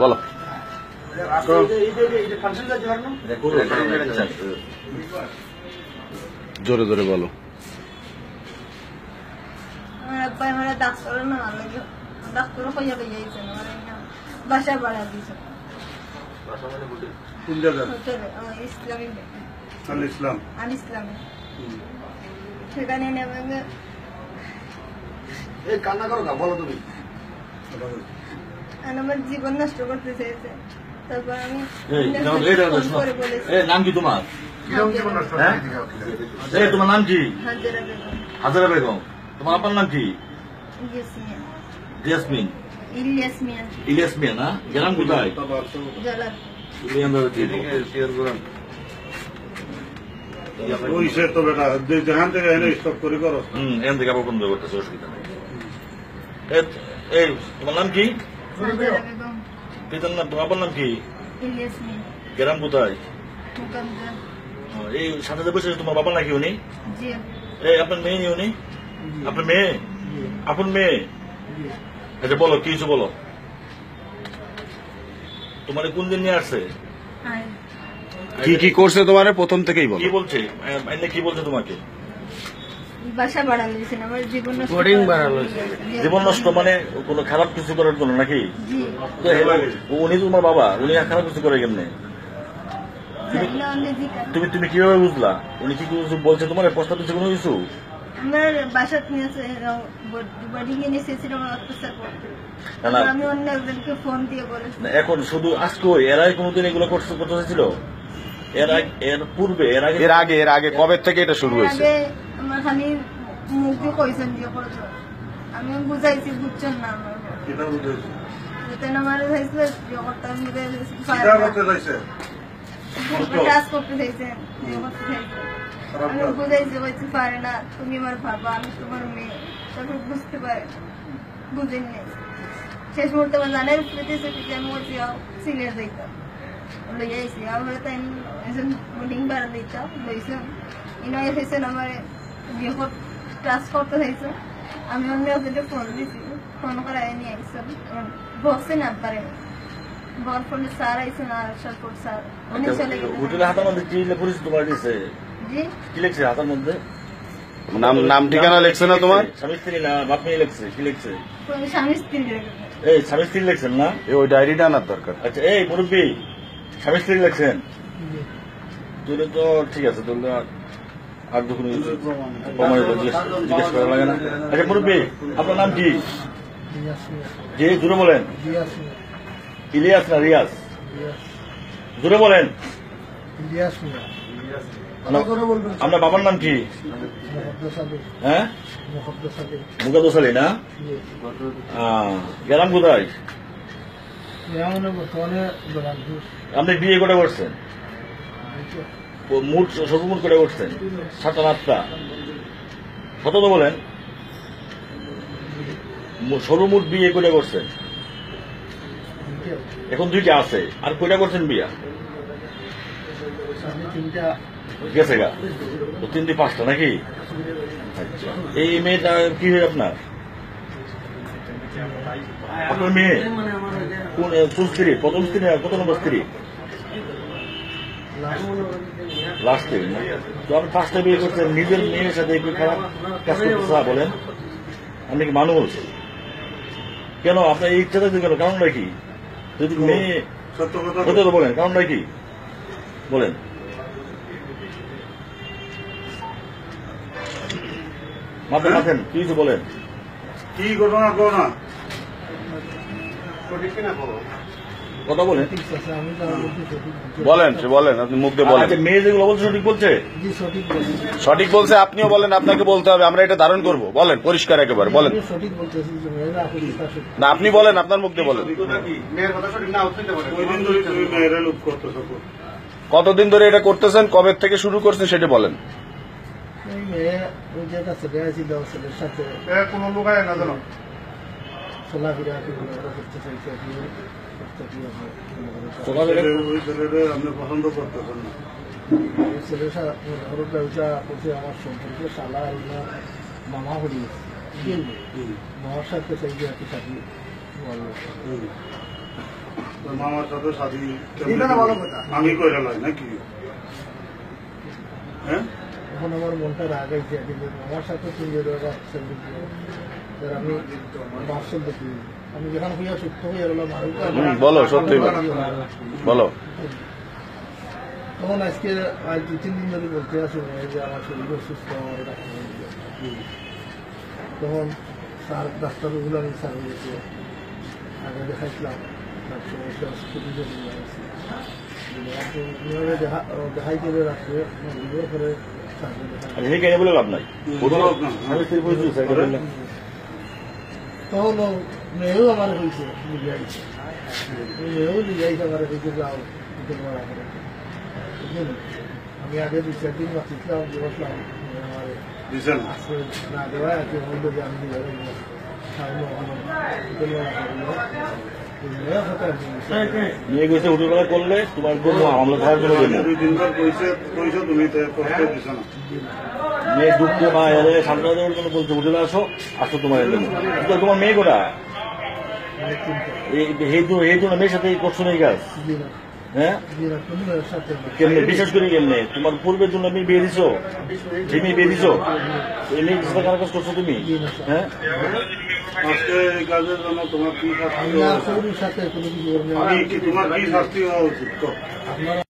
বলো। জোরে জোরে বলো। বাসা ভাড়া দিয়েছে সেখানে নেমে কান্না করো না, বলো তুমি। আমার জীবন নষ্ট করতে চেয়েছে। তারপর আমি নাম কি তোমার? তোমার নাম কি? হাজারা বেগম। তোমার আপনার নাম কি? ইয়াসমিন। ইলিয়াস মিয়া না? গ্রাম কোথায়? এখান থেকে আবার বন্ধ করতেছে, অসুবিধা নেই। তোমার নাম কি? পিতার নাম, তোমার নাম কি? গ্রাম কোথায়? এই সাথে বসে তোমার বাবা নাকি উনি? আপনার মেয়ে নি উনি? আপনার মেয়ে? আপনার মেয়ে? আচ্ছা বলো, কি কিছু বলো। তোমার কোন দিন নিয়ে আসছে? কি কি করছে তোমার প্রথম থেকেই বলো। কি বলছে? কি বলছে তোমাকে? বাসা ভাড়া লইছেন, আমার জীবন নষ্ট। জীবন নষ্ট মানে কোনো খারাপ কিছু করার জন্য নাকি? উনি তোমার বাবা, উনি খারাপ কিছু করে কেমনে? তুমি তুমি কিভাবে বুঝলা? উনি কি কিছু বলছে তোমার? প্রস্তাব দিচ্ছে কোনো কিছু? আমার বাসা আমি অন্য একজনকে ফোন দিয়ে বলেছি। এখন শুধু আজকে এরাই কোনোদিন এগুলো করতে চাইছিল? এর পূর্বে, এর আগে কবে থেকে এটা শুরু হয়েছে? আমার খালি মুখ দিয়ে কইছেন দিয়ে করেছে, আমি বুঝাইছি, বুঝছেন না। আমার আমার চাইছিল কাজ করতে চাইছেন, আমি বুঝাইছি, বলছি পারে না, তুমি আমার বাবা, আমি তোমার মেয়ে। তারপর বুঝতে পারে, বুঝেন নেই। শেষ মুহূর্তে আমার জানের আমি বলছি সিরিয়াস দিতাম লইয়া আইসি আমার তাই বোর্ডিং ভাড়া দিতাম লইছেন ইনাই হয়েছেন আমার বিয়ে টাচ করতে চাইছে। আমি অন্য ওদের ফোন দিছি, ফোন করাই নিয়ে আইসেন বসে না পারে বল ফোনে স্যার আইসেন আর সারপর স্যার উনি চলে হোটেলে হাতের মধ্যে কি পুলিশ তোমার দিছে? জি কি লিখছে হাতের মধ্যে? নাম ঠিকানা লিখছে না তোমার? স্বামী স্ত্রী না বাপ মেয়ে লিখছে? কি লিখছে? স্বামী স্ত্রী। এই স্বামী স্ত্রী লিখছেন না? ওই ডায়েরিটা আনার দরকার। আচ্ছা এই মুরব্বী, স্বামী স্ত্রী লিখছেন? তুলে তো ঠিক আছে, তুলে আর যখন জিজ্ঞেস করা লাগে না। আচ্ছা মুরব্বী, আপনার নাম কি? জি জুড়ে বলেন। ইলিয়াস না রিয়াজ? জুড়ে বলেন। আপনার বাবার নাম কি? হ্যাঁ মুকাদ্দাস আলী না? গ্রাম কোথায়? আপনি বিয়ে করে করছেন? সর্বমোট করে করছেন 7টা 8টা? কত তো বলেন? সর্বমোট বিয়ে করে করছেন? এখন 2টা আছে, আর কয়টা করছেন বিয়া? গেছে গা তো 3 5টা নাকি? আচ্ছা এই মেয়েটা কি হয় আপনার? আপনার মেয়ে কোন স্ত্রী? প্রথম স্ত্রী না কত নম্বর স্ত্রী? লাস্ট স্ত্রী। তো আপনি 5টা বিয়ে করছেন, নিজের মেয়ের সাথে একটু খারাপ কাজ করতে বলেন? আপনি কি মানুষ? কেন আপনার এই ইচ্ছা থাকছে কেন? কারণটা কি? যদি মেয়ে সত্য কথা বলেন, কারণটা কি বলেন? মাথা মাথেন কি কিছু বলেন? কি ঘটনা করো না কথা বলেন। বলেন, সে বলেন, আপনি মুখ দিয়ে বলেন। মেয়ে যেগুলো বলছে সঠিক বলছে? সঠিক বলছে, আপনিও বলেন, আপনাকে বলতে হবে, আমরা এটা ধারণ করবো। বলেন পরিষ্কার একেবারে বলেন না, আপনি বলেন, আপনার মুখ দিয়ে বলেন। কতদিন ধরে এটা করতেছেন, কবে থেকে শুরু করছেন সেটা বলেন। কোনো লোক আয় না জানো আপনি পছন্দ করতেছেন না? আমার সম্পর্কে শালা মামা হরি মামার সাথে চাই আর কি সাথে তোর মামার সাথে শাদি এটা না ভালো কথা। আমি কইরা লাই নাকি হ্যাঁ এখন আমার মনটা রাগ আছে কিন্তু আমার সাথে তুমি আমি বাসল দেখি আমি যেখানে হইয়া সুস্থ হয়ে এলাম বলো, সত্যি বলো। বলো। তখন আজকে আজ 2-3 দিন ধরে বলতে আসি যে আমার শরীর অসুস্থ আমার ডাক্তার বলছে। তখন স্যার ডাক্তারগুলো আমি স্যার বলেছে আগে দেখাইছিলাম তার সমস্যা স্কুটিতে দেখাই করে রাখছে ভিডিও করে স্যারকে দেখাই সেই কেন বলে লাভ নাই স্বামী স্ত্রী পরিচয় স্যার করে বললাম। তখন মেয়েও আমার হয়েছে লিগাইছে মেয়েও লিগাইছে আমার হয়েছে যাও মারা করে বুঝলেন আমি আগে 2-4 দিন বাঁচিয়েছিলাম বসলাম আমার দিছেন আসলে না দেওয়া আছে বললো যে আমি নিয়ে গেছে হোটেলবেলা করলে তোমার জন্য আমরা থাকার জন্য দেবো। 2 দিন ধরে কইছে তুমি তো কষ্ট দিছ না মেয়ে দুঃখ মা এলে সান্ত্বনা দেওয়ার জন্য বলছে হোটেলে আসো আসো তোমার দেবো। কিন্তু তোমার মেয়ে কোটা এই জন্য মেয়ের সাথে করছো না এই কাজ হ্যাঁ কেমনে বিশেষ করে কেমনে তোমার পূর্বের জন্য আমি বিয়ে দিছো যে মেয়ে বিয়ে দিছো এই মেয়ে সাথে কার কাজ করছো তুমি হ্যাঁ আজকে এই কাজের জন্য তোমার কি শাস্তি আমি হওয়া আর শরীরের সাথে কোনো কিছু আমি কি তোমার কি শাস্তি হওয়া উচিত তো আপনারা